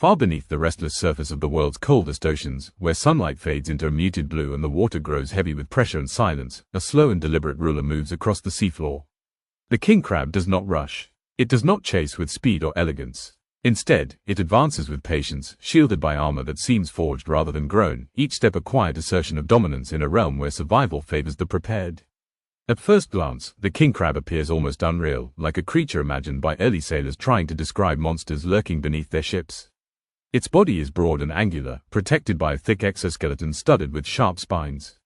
Far beneath the restless surface of the world's coldest oceans, where sunlight fades into a muted blue and the water grows heavy with pressure and silence, a slow and deliberate ruler moves across the seafloor. The king crab does not rush. It does not chase with speed or elegance. Instead, it advances with patience, shielded by armor that seems forged rather than grown, each step a quiet assertion of dominance in a realm where survival favors the prepared. At first glance, the king crab appears almost unreal, like a creature imagined by early sailors trying to describe monsters lurking beneath their ships. Its body is broad and angular, protected by a thick exoskeleton studded with sharp spines.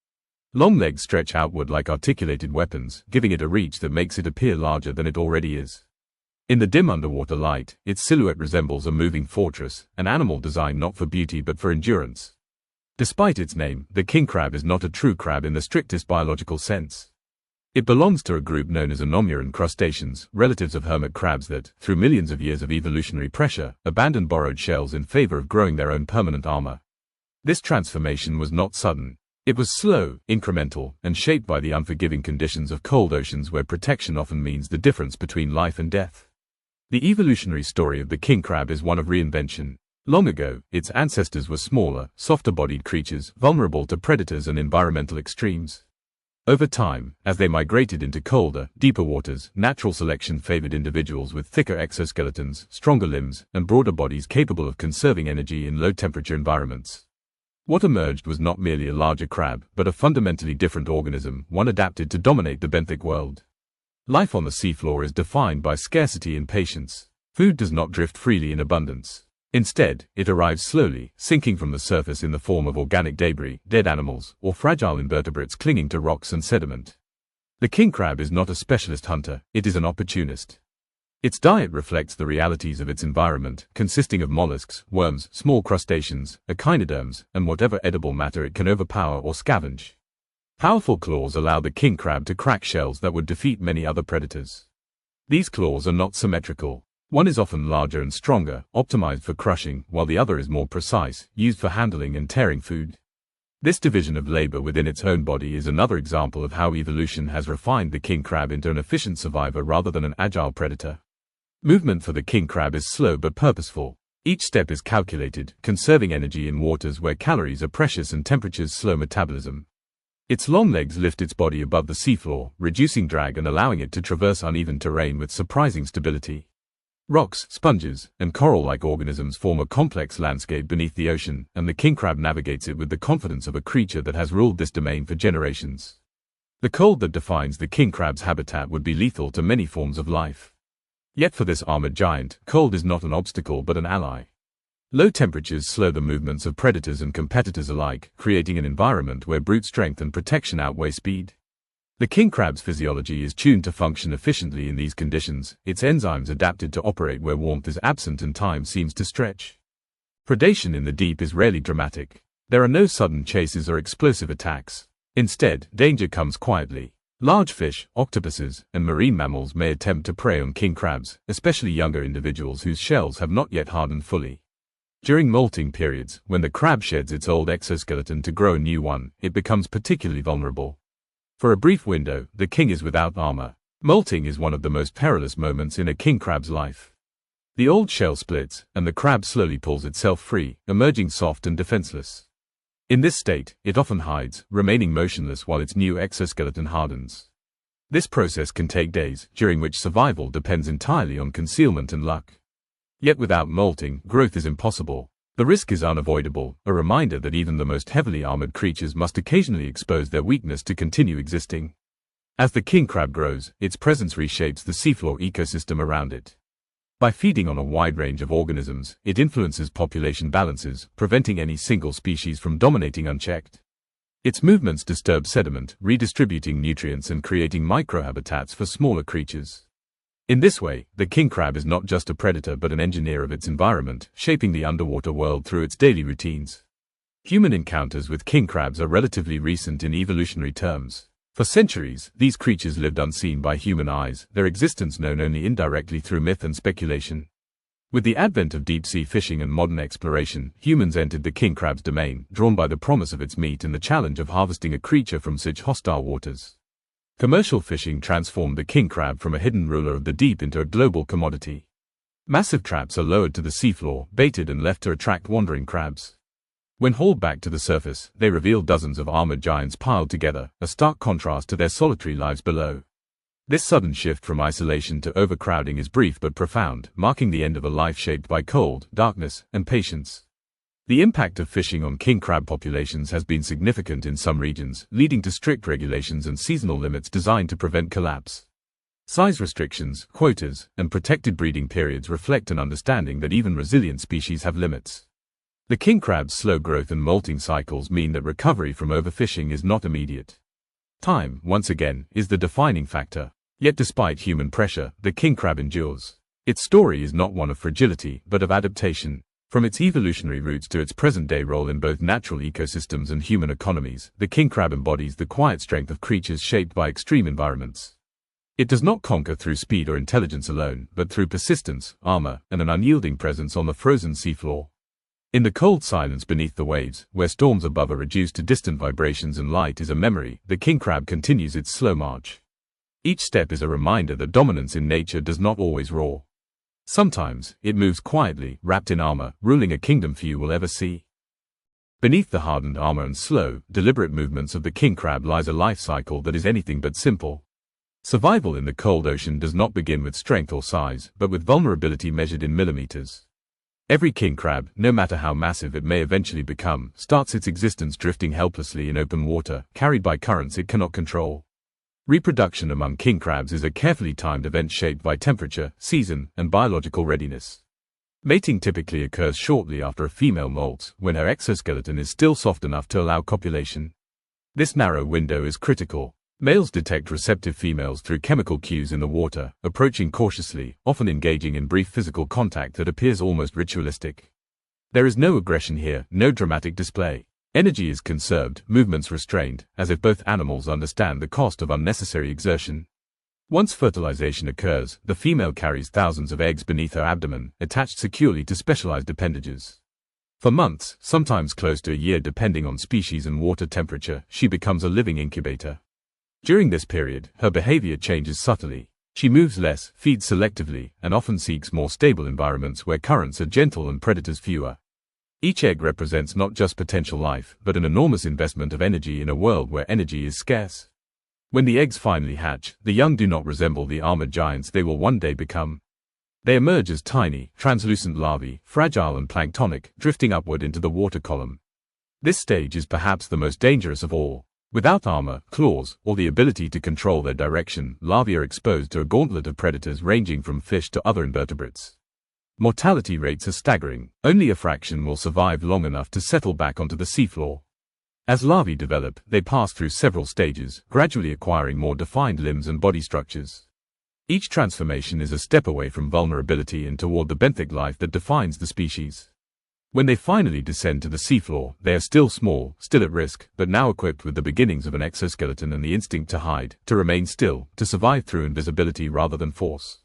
Long legs stretch outward like articulated weapons, giving it a reach that makes it appear larger than it already is. In the dim underwater light, its silhouette resembles a moving fortress, an animal designed not for beauty but for endurance. Despite its name, the king crab is not a true crab in the strictest biological sense. It belongs to a group known as anomouran crustaceans, relatives of hermit crabs that, through millions of years of evolutionary pressure, abandoned borrowed shells in favor of growing their own permanent armor. This transformation was not sudden. It was slow, incremental, and shaped by the unforgiving conditions of cold oceans where protection often means the difference between life and death. The evolutionary story of the king crab is one of reinvention. Long ago, its ancestors were smaller, softer-bodied creatures, vulnerable to predators and environmental extremes. Over time, as they migrated into colder, deeper waters, natural selection favored individuals with thicker exoskeletons, stronger limbs, and broader bodies capable of conserving energy in low-temperature environments. What emerged was not merely a larger crab, but a fundamentally different organism, one adapted to dominate the benthic world. Life on the seafloor is defined by scarcity and patience. Food does not drift freely in abundance. Instead, it arrives slowly, sinking from the surface in the form of organic debris, dead animals, or fragile invertebrates clinging to rocks and sediment. The king crab is not a specialist hunter, it is an opportunist. Its diet reflects the realities of its environment, consisting of mollusks, worms, small crustaceans, echinoderms, and whatever edible matter it can overpower or scavenge. Powerful claws allow the king crab to crack shells that would defeat many other predators. These claws are not symmetrical. One is often larger and stronger, optimized for crushing, while the other is more precise, used for handling and tearing food. This division of labor within its own body is another example of how evolution has refined the king crab into an efficient survivor rather than an agile predator. Movement for the king crab is slow but purposeful. Each step is calculated, conserving energy in waters where calories are precious and temperatures slow metabolism. Its long legs lift its body above the seafloor, reducing drag and allowing it to traverse uneven terrain with surprising stability. Rocks, sponges, and coral-like organisms form a complex landscape beneath the ocean, and the king crab navigates it with the confidence of a creature that has ruled this domain for generations. The cold that defines the king crab's habitat would be lethal to many forms of life. Yet for this armored giant, cold is not an obstacle but an ally. Low temperatures slow the movements of predators and competitors alike, creating an environment where brute strength and protection outweigh speed. The king crab's physiology is tuned to function efficiently in these conditions, its enzymes adapted to operate where warmth is absent and time seems to stretch. Predation in the deep is rarely dramatic. There are no sudden chases or explosive attacks. Instead, danger comes quietly. Large fish, octopuses, and marine mammals may attempt to prey on king crabs, especially younger individuals whose shells have not yet hardened fully. During molting periods, when the crab sheds its old exoskeleton to grow a new one, it becomes particularly vulnerable. For a brief window, the king is without armor. Molting is one of the most perilous moments in a king crab's life. The old shell splits, and the crab slowly pulls itself free, emerging soft and defenseless. In this state, it often hides, remaining motionless while its new exoskeleton hardens. This process can take days, during which survival depends entirely on concealment and luck. Yet without molting, growth is impossible. The risk is unavoidable, a reminder that even the most heavily armored creatures must occasionally expose their weakness to continue existing. As the king crab grows, its presence reshapes the seafloor ecosystem around it. By feeding on a wide range of organisms, it influences population balances, preventing any single species from dominating unchecked. Its movements disturb sediment, redistributing nutrients and creating microhabitats for smaller creatures. In this way, the king crab is not just a predator but an engineer of its environment, shaping the underwater world through its daily routines. Human encounters with king crabs are relatively recent in evolutionary terms. For centuries, these creatures lived unseen by human eyes, their existence known only indirectly through myth and speculation. With the advent of deep-sea fishing and modern exploration, humans entered the king crab's domain, drawn by the promise of its meat and the challenge of harvesting a creature from such hostile waters. Commercial fishing transformed the king crab from a hidden ruler of the deep into a global commodity. Massive traps are lowered to the seafloor, baited and left to attract wandering crabs. When hauled back to the surface, they reveal dozens of armored giants piled together, a stark contrast to their solitary lives below. This sudden shift from isolation to overcrowding is brief but profound, marking the end of a life shaped by cold, darkness, and patience. The impact of fishing on king crab populations has been significant in some regions, leading to strict regulations and seasonal limits designed to prevent collapse. Size restrictions, quotas, and protected breeding periods reflect an understanding that even resilient species have limits. The king crab's slow growth and molting cycles mean that recovery from overfishing is not immediate. Time, once again, is the defining factor. Yet despite human pressure, the king crab endures. Its story is not one of fragility, but of adaptation. From its evolutionary roots to its present-day role in both natural ecosystems and human economies, the king crab embodies the quiet strength of creatures shaped by extreme environments. It does not conquer through speed or intelligence alone, but through persistence, armor, and an unyielding presence on the frozen seafloor. In the cold silence beneath the waves, where storms above are reduced to distant vibrations and light is a memory, the king crab continues its slow march. Each step is a reminder that dominance in nature does not always roar. Sometimes, it moves quietly, wrapped in armor, ruling a kingdom few will ever see. Beneath the hardened armor and slow, deliberate movements of the king crab lies a life cycle that is anything but simple. Survival in the cold ocean does not begin with strength or size, but with vulnerability measured in millimeters. Every king crab, no matter how massive it may eventually become, starts its existence drifting helplessly in open water, carried by currents it cannot control. Reproduction among king crabs is a carefully timed event shaped by temperature, season, and biological readiness. Mating typically occurs shortly after a female molts, when her exoskeleton is still soft enough to allow copulation. This narrow window is critical. Males detect receptive females through chemical cues in the water, approaching cautiously, often engaging in brief physical contact that appears almost ritualistic. There is no aggression here, no dramatic display. Energy is conserved, movements restrained, as if both animals understand the cost of unnecessary exertion. Once fertilization occurs, the female carries thousands of eggs beneath her abdomen, attached securely to specialized appendages. For months, sometimes close to a year depending on species and water temperature, she becomes a living incubator. During this period, her behavior changes subtly. She moves less, feeds selectively, and often seeks more stable environments where currents are gentle and predators fewer. Each egg represents not just potential life, but an enormous investment of energy in a world where energy is scarce. When the eggs finally hatch, the young do not resemble the armored giants they will one day become. They emerge as tiny, translucent larvae, fragile and planktonic, drifting upward into the water column. This stage is perhaps the most dangerous of all. Without armor, claws, or the ability to control their direction, larvae are exposed to a gauntlet of predators ranging from fish to other invertebrates. Mortality rates are staggering. Only a fraction will survive long enough to settle back onto the seafloor. As larvae develop, they pass through several stages, gradually acquiring more defined limbs and body structures. Each transformation is a step away from vulnerability and toward the benthic life that defines the species. When they finally descend to the seafloor, they are still small, still at risk, but now equipped with the beginnings of an exoskeleton and the instinct to hide, to remain still, to survive through invisibility rather than force.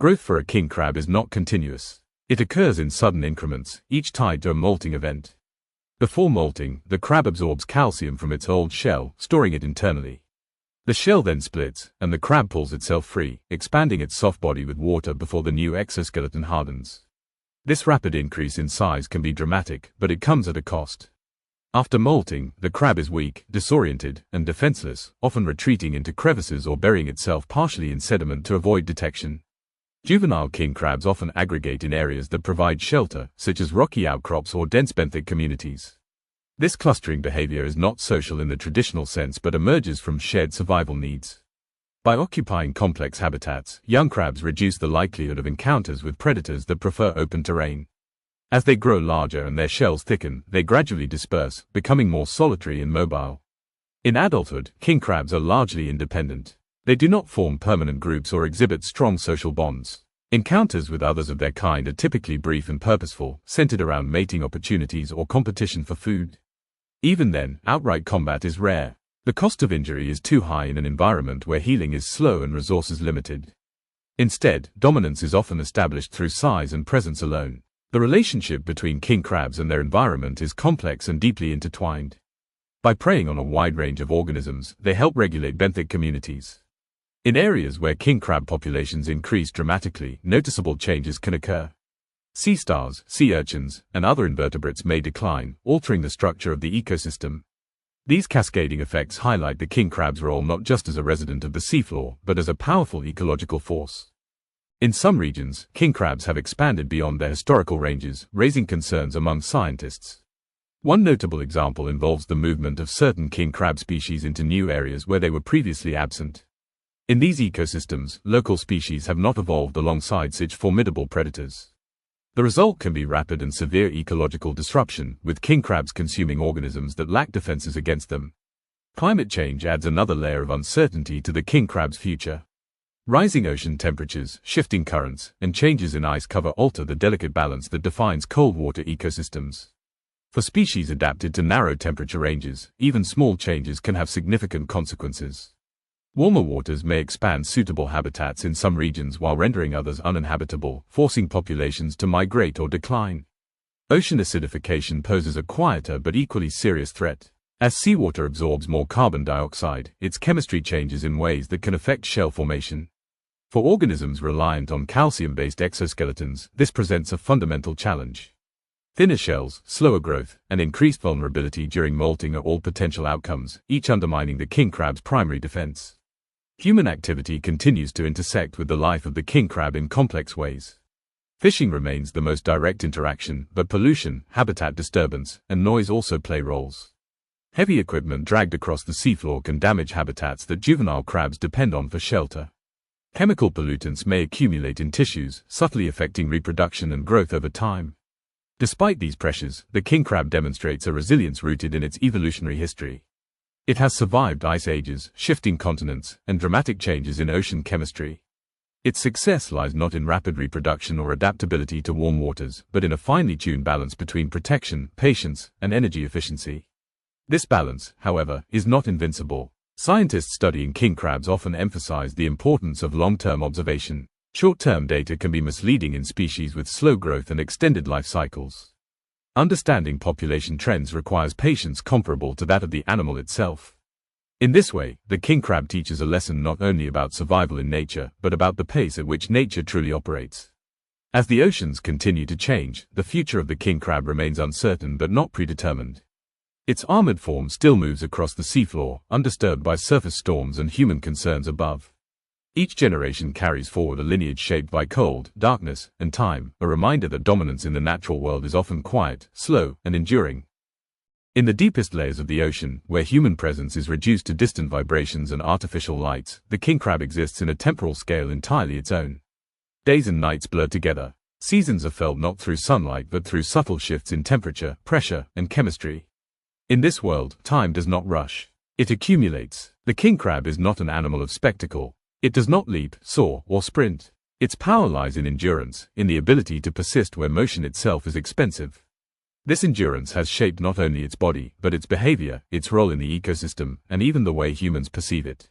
Growth for a king crab is not continuous. It occurs in sudden increments, each tied to a molting event. Before molting, the crab absorbs calcium from its old shell, storing it internally. The shell then splits, and the crab pulls itself free, expanding its soft body with water before the new exoskeleton hardens. This rapid increase in size can be dramatic, but it comes at a cost. After molting, the crab is weak, disoriented, and defenseless, often retreating into crevices or burying itself partially in sediment to avoid detection. Juvenile king crabs often aggregate in areas that provide shelter, such as rocky outcrops or dense benthic communities. This clustering behavior is not social in the traditional sense but emerges from shared survival needs. By occupying complex habitats, young crabs reduce the likelihood of encounters with predators that prefer open terrain. As they grow larger and their shells thicken, they gradually disperse, becoming more solitary and mobile. In adulthood, king crabs are largely independent. They do not form permanent groups or exhibit strong social bonds. Encounters with others of their kind are typically brief and purposeful, centered around mating opportunities or competition for food. Even then, outright combat is rare. The cost of injury is too high in an environment where healing is slow and resources limited. Instead, dominance is often established through size and presence alone. The relationship between king crabs and their environment is complex and deeply intertwined. By preying on a wide range of organisms, they help regulate benthic communities. In areas where king crab populations increase dramatically, noticeable changes can occur. Sea stars, sea urchins, and other invertebrates may decline, altering the structure of the ecosystem. These cascading effects highlight the king crab's role not just as a resident of the seafloor, but as a powerful ecological force. In some regions, king crabs have expanded beyond their historical ranges, raising concerns among scientists. One notable example involves the movement of certain king crab species into new areas where they were previously absent. In these ecosystems, local species have not evolved alongside such formidable predators. The result can be rapid and severe ecological disruption, with king crabs consuming organisms that lack defenses against them. Climate change adds another layer of uncertainty to the king crab's future. Rising ocean temperatures, shifting currents, and changes in ice cover alter the delicate balance that defines cold water ecosystems. For species adapted to narrow temperature ranges, even small changes can have significant consequences. Warmer waters may expand suitable habitats in some regions while rendering others uninhabitable, forcing populations to migrate or decline. Ocean acidification poses a quieter but equally serious threat. As seawater absorbs more carbon dioxide, its chemistry changes in ways that can affect shell formation. For organisms reliant on calcium-based exoskeletons, this presents a fundamental challenge. Thinner shells, slower growth, and increased vulnerability during molting are all potential outcomes, each undermining the king crab's primary defense. Human activity continues to intersect with the life of the king crab in complex ways. Fishing remains the most direct interaction, but pollution, habitat disturbance, and noise also play roles. Heavy equipment dragged across the seafloor can damage habitats that juvenile crabs depend on for shelter. Chemical pollutants may accumulate in tissues, subtly affecting reproduction and growth over time. Despite these pressures, the king crab demonstrates a resilience rooted in its evolutionary history. It has survived ice ages, shifting continents, and dramatic changes in ocean chemistry. Its success lies not in rapid reproduction or adaptability to warm waters, but in a finely tuned balance between protection, patience, and energy efficiency. This balance, however, is not invincible. Scientists studying king crabs often emphasize the importance of long-term observation. Short-term data can be misleading in species with slow growth and extended life cycles. Understanding population trends requires patience comparable to that of the animal itself. In this way, the king crab teaches a lesson not only about survival in nature, but about the pace at which nature truly operates. As the oceans continue to change, the future of the king crab remains uncertain but not predetermined. Its armored form still moves across the seafloor, undisturbed by surface storms and human concerns above. Each generation carries forward a lineage shaped by cold, darkness, and time, a reminder that dominance in the natural world is often quiet, slow, and enduring. In the deepest layers of the ocean, where human presence is reduced to distant vibrations and artificial lights, the king crab exists in a temporal scale entirely its own. Days and nights blur together. Seasons are felt not through sunlight but through subtle shifts in temperature, pressure, and chemistry. In this world, time does not rush. It accumulates. The king crab is not an animal of spectacle. It does not leap, soar, or sprint. Its power lies in endurance, in the ability to persist where motion itself is expensive. This endurance has shaped not only its body, but its behavior, its role in the ecosystem, and even the way humans perceive it.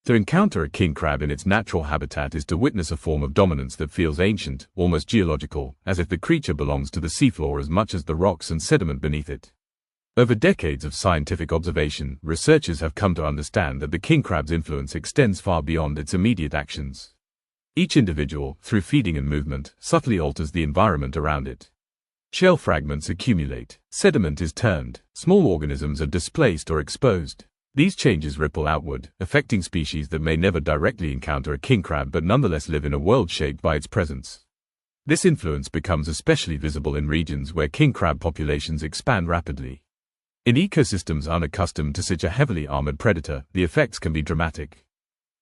To encounter a king crab in its natural habitat is to witness a form of dominance that feels ancient, almost geological, as if the creature belongs to the seafloor as much as the rocks and sediment beneath it. Over decades of scientific observation, researchers have come to understand that the king crab's influence extends far beyond its immediate actions. Each individual, through feeding and movement, subtly alters the environment around it. Shell fragments accumulate, sediment is turned, small organisms are displaced or exposed. These changes ripple outward, affecting species that may never directly encounter a king crab but nonetheless live in a world shaped by its presence. This influence becomes especially visible in regions where king crab populations expand rapidly. In ecosystems unaccustomed to such a heavily armored predator, the effects can be dramatic.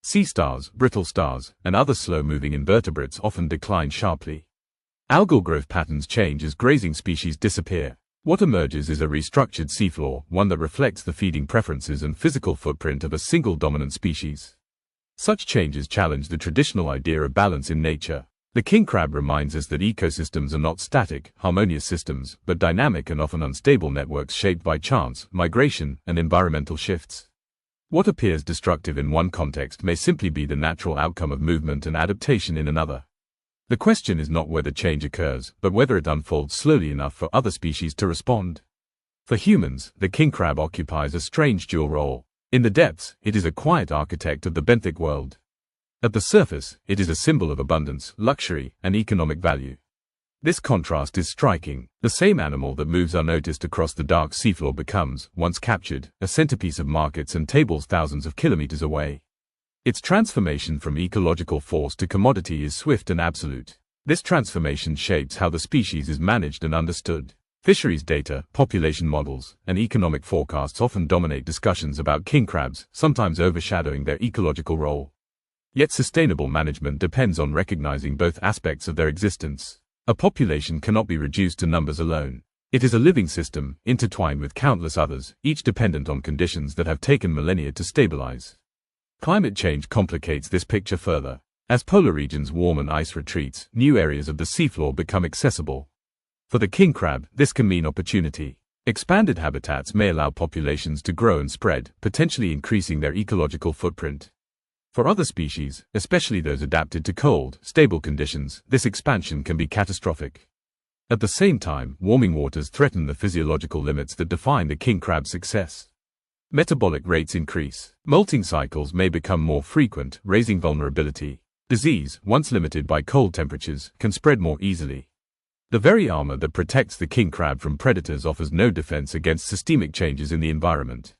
Sea stars, brittle stars, and other slow-moving invertebrates often decline sharply. Algal growth patterns change as grazing species disappear. What emerges is a restructured seafloor, one that reflects the feeding preferences and physical footprint of a single dominant species. Such changes challenge the traditional idea of balance in nature. The king crab reminds us that ecosystems are not static, harmonious systems, but dynamic and often unstable networks shaped by chance, migration, and environmental shifts. What appears destructive in one context may simply be the natural outcome of movement and adaptation in another. The question is not whether change occurs, but whether it unfolds slowly enough for other species to respond. For humans, the king crab occupies a strange dual role. In the depths, it is a quiet architect of the benthic world. At the surface, it is a symbol of abundance, luxury, and economic value. This contrast is striking. The same animal that moves unnoticed across the dark seafloor becomes, once captured, a centerpiece of markets and tables thousands of kilometers away. Its transformation from ecological force to commodity is swift and absolute. This transformation shapes how the species is managed and understood. Fisheries data, population models, and economic forecasts often dominate discussions about king crabs, sometimes overshadowing their ecological role. Yet sustainable management depends on recognizing both aspects of their existence. A population cannot be reduced to numbers alone. It is a living system, intertwined with countless others, each dependent on conditions that have taken millennia to stabilize. Climate change complicates this picture further. As polar regions warm and ice retreats, new areas of the seafloor become accessible. For the king crab, this can mean opportunity. Expanded habitats may allow populations to grow and spread, potentially increasing their ecological footprint. For other species, especially those adapted to cold, stable conditions, this expansion can be catastrophic. At the same time, warming waters threaten the physiological limits that define the king crab's success. Metabolic rates increase. Molting cycles may become more frequent, raising vulnerability. Disease, once limited by cold temperatures, can spread more easily. The very armor that protects the king crab from predators offers no defense against systemic changes in the environment.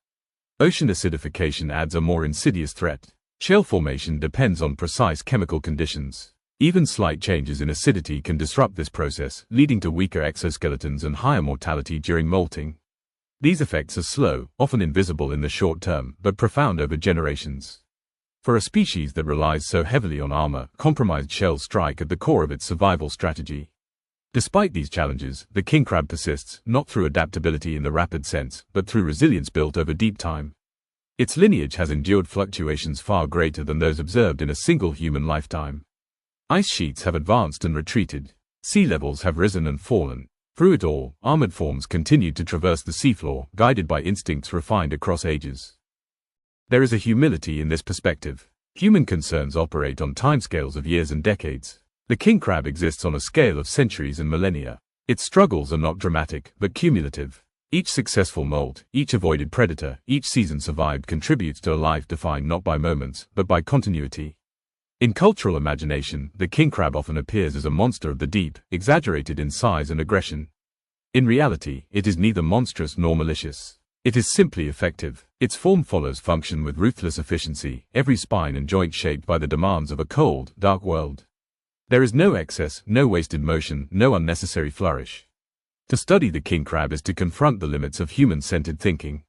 Ocean acidification adds a more insidious threat. Shell formation depends on precise chemical conditions. Even slight changes in acidity can disrupt this process, leading to weaker exoskeletons and higher mortality during molting. These effects are slow, often invisible in the short term, but profound over generations. For a species that relies so heavily on armor, compromised shells strike at the core of its survival strategy. Despite these challenges, the king crab persists, not through adaptability in the rapid sense, but through resilience built over deep time. Its lineage has endured fluctuations far greater than those observed in a single human lifetime. Ice sheets have advanced and retreated. Sea levels have risen and fallen. Through it all, armored forms continued to traverse the seafloor, guided by instincts refined across ages. There is a humility in this perspective. Human concerns operate on timescales of years and decades. The king crab exists on a scale of centuries and millennia. Its struggles are not dramatic, but cumulative. Each successful molt, each avoided predator, each season survived contributes to a life defined not by moments, but by continuity. In cultural imagination, the king crab often appears as a monster of the deep, exaggerated in size and aggression. In reality, it is neither monstrous nor malicious. It is simply effective. Its form follows function with ruthless efficiency, every spine and joint shaped by the demands of a cold, dark world. There is no excess, no wasted motion, no unnecessary flourish. To study the king crab is to confront the limits of human-centered thinking.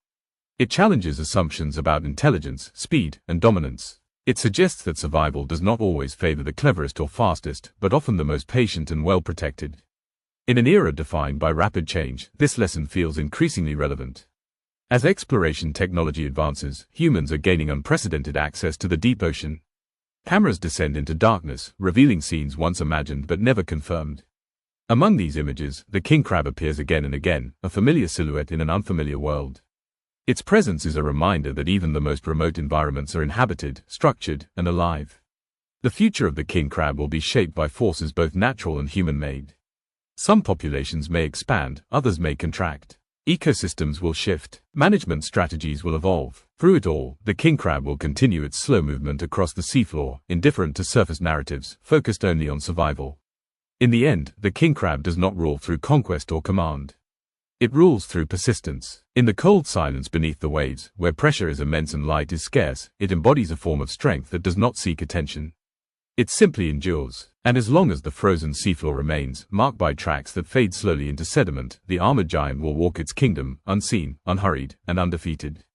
It challenges assumptions about intelligence, speed, and dominance. It suggests that survival does not always favor the cleverest or fastest, but often the most patient and well-protected. In an era defined by rapid change, this lesson feels increasingly relevant. As exploration technology advances, humans are gaining unprecedented access to the deep ocean. Cameras descend into darkness, revealing scenes once imagined but never confirmed. Among these images, the king crab appears again and again, a familiar silhouette in an unfamiliar world. Its presence is a reminder that even the most remote environments are inhabited, structured, and alive. The future of the king crab will be shaped by forces both natural and human-made. Some populations may expand, others may contract. Ecosystems will shift. Management strategies will evolve. Through it all, the king crab will continue its slow movement across the seafloor, indifferent to surface narratives, focused only on survival. In the end, the king crab does not rule through conquest or command. It rules through persistence. In the cold silence beneath the waves, where pressure is immense and light is scarce, it embodies a form of strength that does not seek attention. It simply endures. And as long as the frozen seafloor remains, marked by tracks that fade slowly into sediment, the armored giant will walk its kingdom, unseen, unhurried, and undefeated.